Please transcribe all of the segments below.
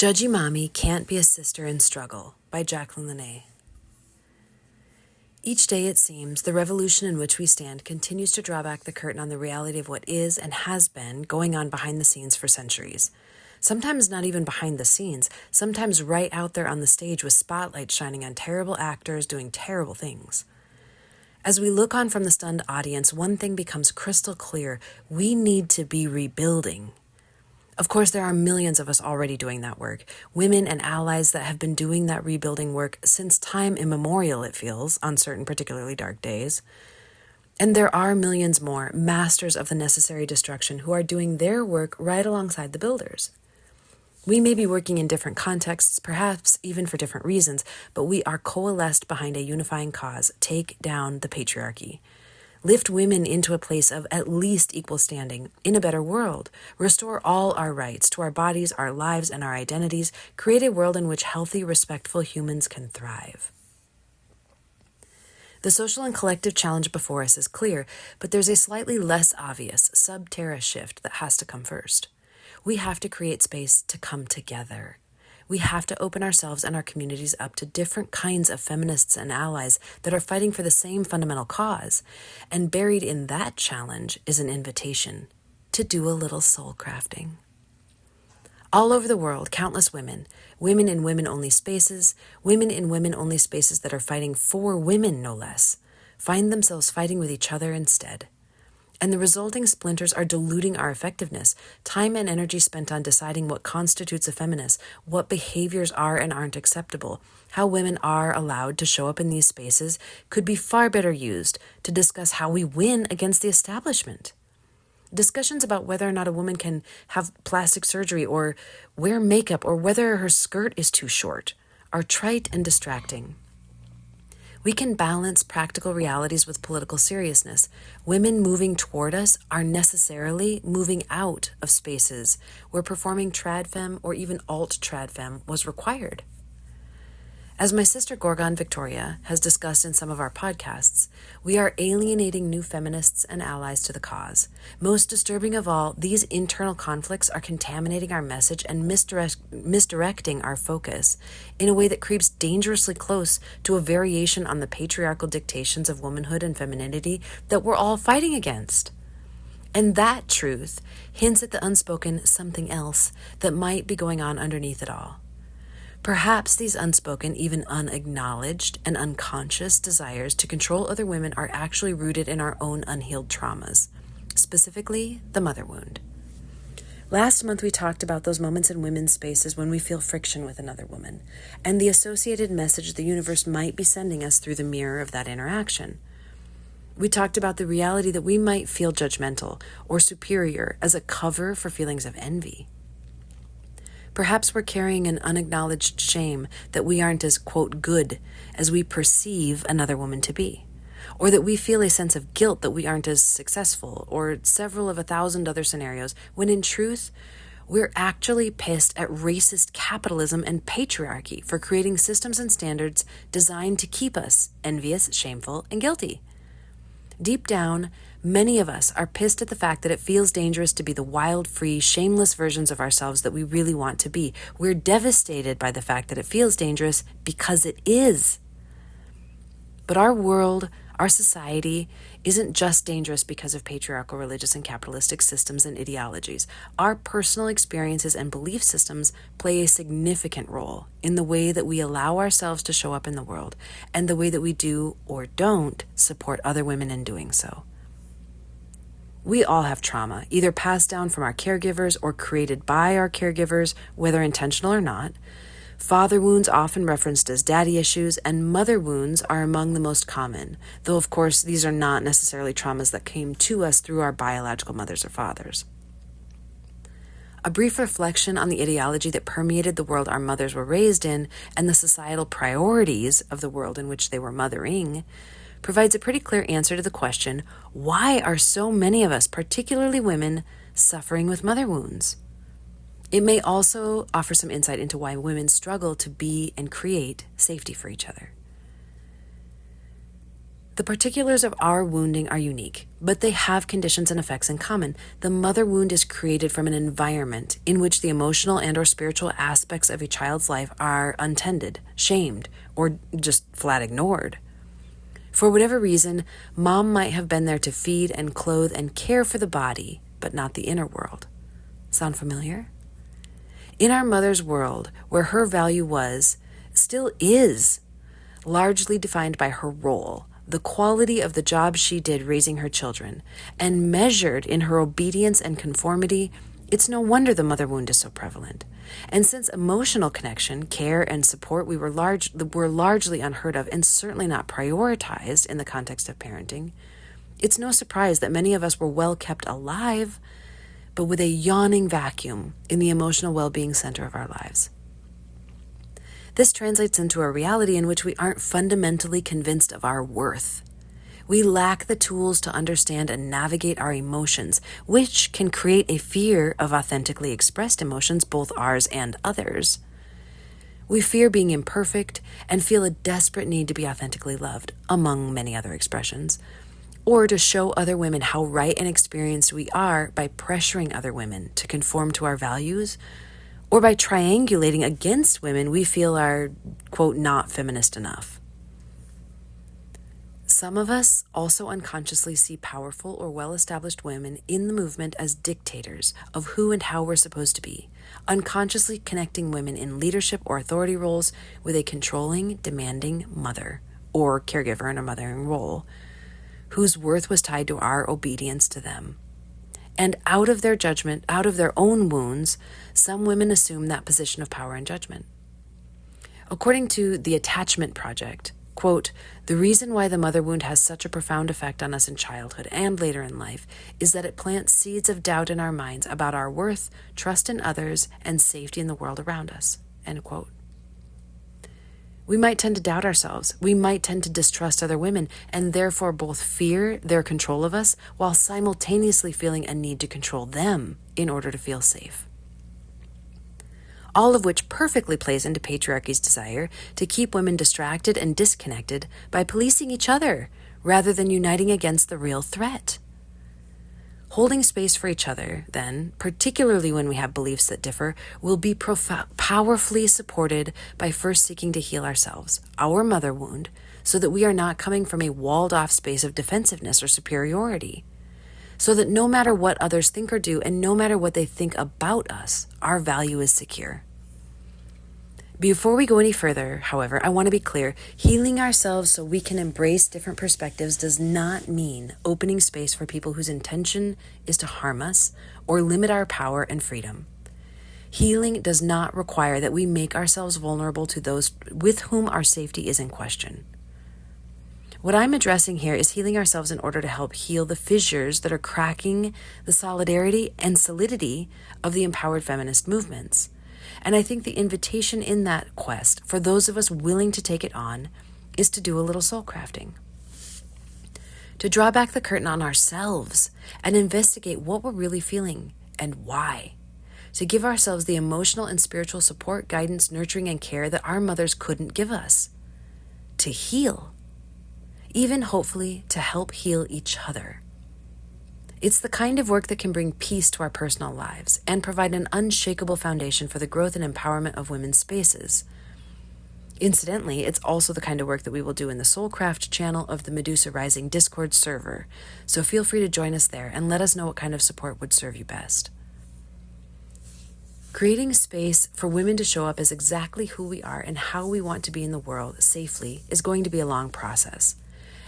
Judgy Mommy Can't Be a Sister in Struggle by Jaclyn Lanae. Each day, it seems, the revolution in which we stand continues to draw back the curtain on the reality of what is and has been going on behind the scenes for centuries. Sometimes not even behind the scenes, sometimes right out there on the stage with spotlights shining on terrible actors doing terrible things. As we look on from the stunned audience, one thing becomes crystal clear: we need to be rebuilding. Of course, there are millions of us already doing that work, women and allies that have been doing that rebuilding work since time immemorial, it feels, on certain particularly dark days. And there are millions more masters of the necessary destruction who are doing their work right alongside the builders. We may be working in different contexts, perhaps even for different reasons, but we are coalesced behind a unifying cause: take down the patriarchy. Lift women into a place of at least equal standing in a better world. Restore all our rights to our bodies, our lives, and our identities. Create a world in which healthy, respectful humans can thrive. The social and collective challenge before us is clear, but there's a slightly less obvious sub-terra shift that has to come first. We have to create space to come together. We have to open ourselves and our communities up to different kinds of feminists and allies that are fighting for the same fundamental cause. And buried in that challenge is an invitation to do a little soul crafting. All over the world, countless women in women-only spaces, women in women-only spaces that are fighting for women, no less, find themselves fighting with each other instead. And the resulting splinters are diluting our effectiveness, time and energy spent on deciding what constitutes a feminist, what behaviors are and aren't acceptable, how women are allowed to show up in these spaces could be far better used to discuss how we win against the establishment. Discussions about whether or not a woman can have plastic surgery or wear makeup or whether her skirt is too short are trite and distracting. We can balance practical realities with political seriousness. Women moving toward us are necessarily moving out of spaces where performing trad femme or even alt trad femme was required. As my sister Gorgon Victoria has discussed in some of our podcasts, we are alienating new feminists and allies to the cause. Most disturbing of all, these internal conflicts are contaminating our message and misdirecting our focus in a way that creeps dangerously close to a variation on the patriarchal dictations of womanhood and femininity that we're all fighting against. And that truth hints at the unspoken something else that might be going on underneath it all. Perhaps these unspoken, even unacknowledged and unconscious desires to control other women are actually rooted in our own unhealed traumas, specifically the mother wound. Last month, we talked about those moments in women's spaces when we feel friction with another woman, and the associated message the universe might be sending us through the mirror of that interaction. We talked about the reality that we might feel judgmental or superior as a cover for feelings of envy. Perhaps we're carrying an unacknowledged shame that we aren't as, quote, good as we perceive another woman to be, or that we feel a sense of guilt that we aren't as successful, or several of 1,000 other scenarios, when in truth, we're actually pissed at racist capitalism and patriarchy for creating systems and standards designed to keep us envious, shameful, and guilty. Deep down, many of us are pissed at the fact that it feels dangerous to be the wild, free, shameless versions of ourselves that we really want to be. We're devastated by the fact that it feels dangerous because it is. But our world, our society, isn't just dangerous because of patriarchal, religious, and capitalistic systems and ideologies. Our personal experiences and belief systems play a significant role in the way that we allow ourselves to show up in the world and the way that we do or don't support other women in doing so. We all have trauma, either passed down from our caregivers or created by our caregivers, whether intentional or not. Father wounds, often referenced as daddy issues, and mother wounds are among the most common, though of course these are not necessarily traumas that came to us through our biological mothers or fathers. A brief reflection on the ideology that permeated the world our mothers were raised in and the societal priorities of the world in which they were mothering provides a pretty clear answer to the question, why are so many of us, particularly women, suffering with mother wounds? It may also offer some insight into why women struggle to be and create safety for each other. The particulars of our wounding are unique, but they have conditions and effects in common. The mother wound is created from an environment in which the emotional and/or spiritual aspects of a child's life are untended, shamed, or just flat ignored. For whatever reason, mom might have been there to feed and clothe and care for the body, but not the inner world. Sound familiar? In our mother's world, where her value was, still is, largely defined by her role, the quality of the job she did raising her children, and measured in her obedience and conformity, it's no wonder the mother wound is so prevalent. And since emotional connection, care, and support were largely unheard of and certainly not prioritized in the context of parenting, it's no surprise that many of us were well kept alive, but with a yawning vacuum in the emotional well-being center of our lives. This translates into a reality in which we aren't fundamentally convinced of our worth. We lack the tools to understand and navigate our emotions, which can create a fear of authentically expressed emotions, both ours and others. We fear being imperfect and feel a desperate need to be authentically loved, among many other expressions, or to show other women how right and experienced we are by pressuring other women to conform to our values, or by triangulating against women we feel are, quote, not feminist enough. Some of us also unconsciously see powerful or well-established women in the movement as dictators of who and how we're supposed to be, unconsciously connecting women in leadership or authority roles with a controlling, demanding mother or caregiver in a mothering role, whose worth was tied to our obedience to them. And out of their judgment, out of their own wounds, some women assume that position of power and judgment. According to the Attachment Project, quote, the reason why the mother wound has such a profound effect on us in childhood and later in life is that it plants seeds of doubt in our minds about our worth, trust in others, and safety in the world around us, end quote. We might tend to doubt ourselves. We might tend to distrust other women and therefore both fear their control of us while simultaneously feeling a need to control them in order to feel safe. All of which perfectly plays into patriarchy's desire to keep women distracted and disconnected by policing each other rather than uniting against the real threat. Holding space for each other, then, particularly when we have beliefs that differ, will be powerfully supported by first seeking to heal ourselves, our mother wound, so that we are not coming from a walled-off space of defensiveness or superiority, so that no matter what others think or do, and no matter what they think about us, our value is secure. Before we go any further, however, I want to be clear, healing ourselves so we can embrace different perspectives does not mean opening space for people whose intention is to harm us or limit our power and freedom. Healing does not require that we make ourselves vulnerable to those with whom our safety is in question. What I'm addressing here is healing ourselves in order to help heal the fissures that are cracking the solidarity and solidity of the empowered feminist movements. And I think the invitation in that quest for those of us willing to take it on is to do a little soul crafting. To draw back the curtain on ourselves and investigate what we're really feeling and why. To give ourselves the emotional and spiritual support, guidance, nurturing, and care that our mothers couldn't give us. To heal. Even hopefully to help heal each other. It's the kind of work that can bring peace to our personal lives and provide an unshakable foundation for the growth and empowerment of women's spaces. Incidentally, it's also the kind of work that we will do in the Soulcraft channel of the Medusa Rising Discord server, so feel free to join us there and let us know what kind of support would serve you best. Creating space for women to show up as exactly who we are and how we want to be in the world safely is going to be a long process.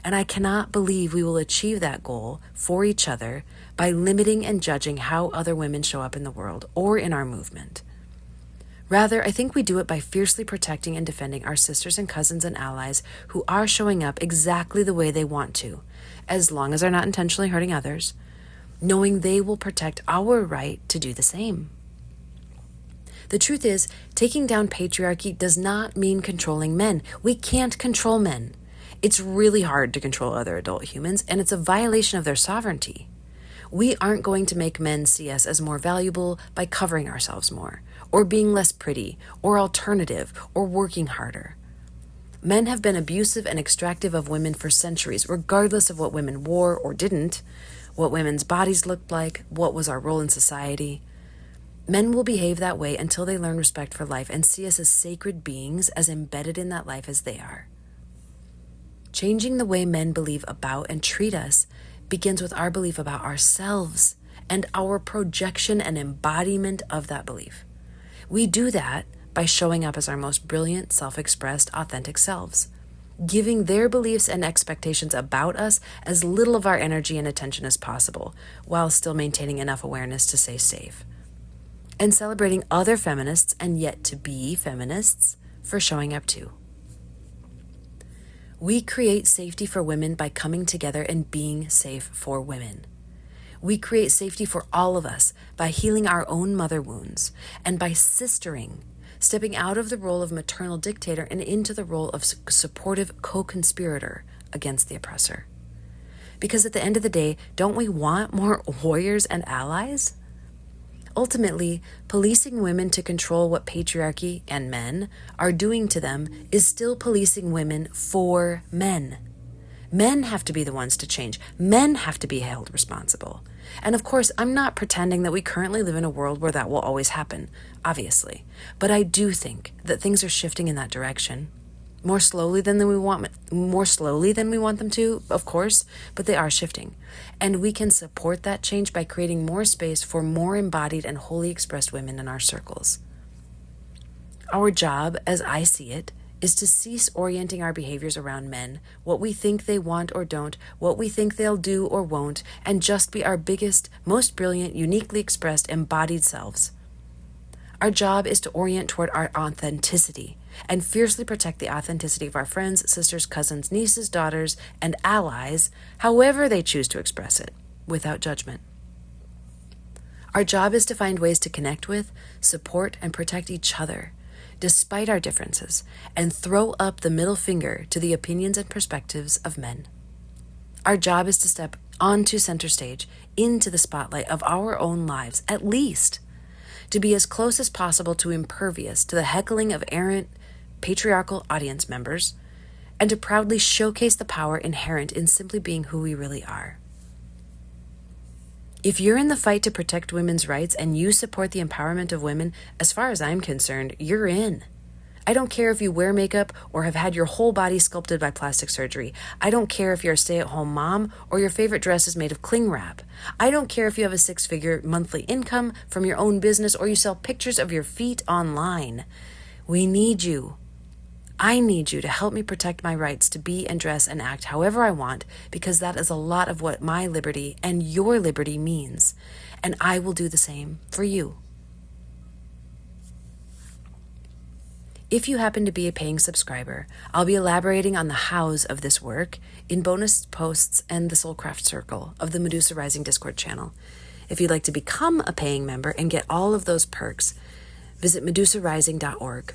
And I cannot believe we will achieve that goal for each other by limiting and judging how other women show up in the world or in our movement. Rather, I think we do it by fiercely protecting and defending our sisters and cousins and allies who are showing up exactly the way they want to, as long as they're not intentionally hurting others, knowing they will protect our right to do the same. The truth is, taking down patriarchy does not mean controlling men. We can't control men. It's really hard to control other adult humans, and it's a violation of their sovereignty. We aren't going to make men see us as more valuable by covering ourselves more, or being less pretty, or alternative, or working harder. Men have been abusive and extractive of women for centuries, regardless of what women wore or didn't, what women's bodies looked like, what was our role in society. Men will behave that way until they learn respect for life and see us as sacred beings, as embedded in that life as they are. Changing the way men believe about and treat us begins with our belief about ourselves and our projection and embodiment of that belief. We do that by showing up as our most brilliant, self-expressed, authentic selves, giving their beliefs and expectations about us as little of our energy and attention as possible, while still maintaining enough awareness to stay safe, and celebrating other feminists and yet to be feminists for showing up too. We create safety for women by coming together and being safe for women. We create safety for all of us by healing our own mother wounds and by sistering, stepping out of the role of maternal dictator and into the role of supportive co-conspirator against the oppressor. Because at the end of the day, don't we want more warriors and allies? Ultimately, policing women to control what patriarchy and men are doing to them is still policing women for men. Men have to be the ones to change. Men have to be held responsible. And of course, I'm not pretending that we currently live in a world where that will always happen, obviously. But I do think that things are shifting in that direction. More slowly than we want them to, of course, but they are shifting. And we can support that change by creating more space for more embodied and wholly expressed women in our circles. Our job, as I see it, is to cease orienting our behaviors around men, what we think they want or don't, what we think they'll do or won't, and just be our biggest, most brilliant, uniquely expressed, embodied selves. Our job is to orient toward our authenticity and fiercely protect the authenticity of our friends, sisters, cousins, nieces, daughters, and allies, however they choose to express it, without judgment. Our job is to find ways to connect with, support, and protect each other, despite our differences, and throw up the middle finger to the opinions and perspectives of men. Our job is to step onto center stage, into the spotlight of our own lives, at least, to be as close as possible to impervious to the heckling of errant, patriarchal audience members, and to proudly showcase the power inherent in simply being who we really are. If you're in the fight to protect women's rights and you support the empowerment of women, as far as I'm concerned, you're in. I don't care if you wear makeup or have had your whole body sculpted by plastic surgery. I don't care if you're a stay-at-home mom or your favorite dress is made of cling wrap. I don't care if you have a 6-figure monthly income from your own business or you sell pictures of your feet online. We need you. I need you to help me protect my rights to be and dress and act however I want, because that is a lot of what my liberty and your liberty means. And I will do the same for you. If you happen to be a paying subscriber, I'll be elaborating on the hows of this work in bonus posts and the Soulcraft Circle of the Medusa Rising Discord channel. If you'd like to become a paying member and get all of those perks, visit medusarising.org.